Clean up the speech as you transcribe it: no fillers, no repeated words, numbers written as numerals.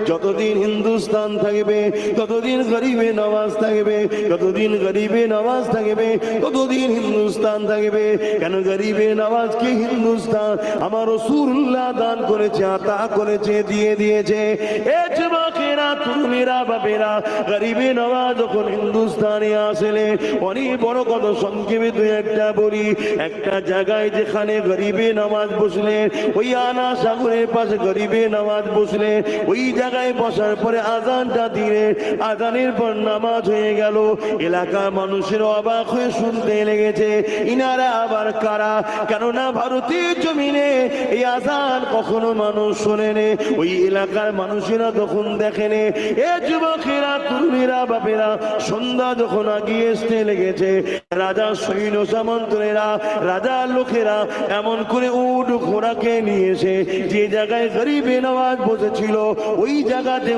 যতদিন হিন্দুস্তান থাকবে ততদিন গরিবে নওয়াজ থাকবে, যতদিন গরিবে নওয়াজ থাকবে ততদিন হিন্দুস্তান থাকবে। কেন গরিবে নওয়াজকে হিন্দুস্তান আমার রাসূলুল্লাহ দান করেছে, আতা করেছে, দিয়ে দিয়েছে। এ যুবকেরা, তরুণেরা, বাপেরা, গরিবে নওয়াজ যখন হিন্দুস্তানে আসলে অনেক বড় কত সংক্ষেপে দুই একটা বলি। একটা জায়গায় যেখানে গরিবে নওয়াজ বসলেন, ওই আনা সাগরের পাশে গরিবে নওয়াজ বসলেন। ওই জায়গায় বসার পরে আজানটা দিলেন, আজানের পর নামাজ হয়ে গেল। এলাকার মানুষের অবাক হয়ে শুনতে লেগেছে, ইনারা আবার কারা? কেননা ভারতের জমিনে এই আজান কখনো মানুষ শোনেনি, ওই এলাকার মানুষেরা তখন দেখেনি। এ যুবকেরা, তরুণেরা, বাপেরা, সন্ধ্যা যখন আগিয়ে আসতে লেগেছে, রাজা সৈন্য সামন্তরেরা, রাজার লোকেরা এমন করে উট ঘোড়াকে নিয়ে এসে যে জায়গায় গরিবে নওয়াজ বসেছিল ওই জায়গাতে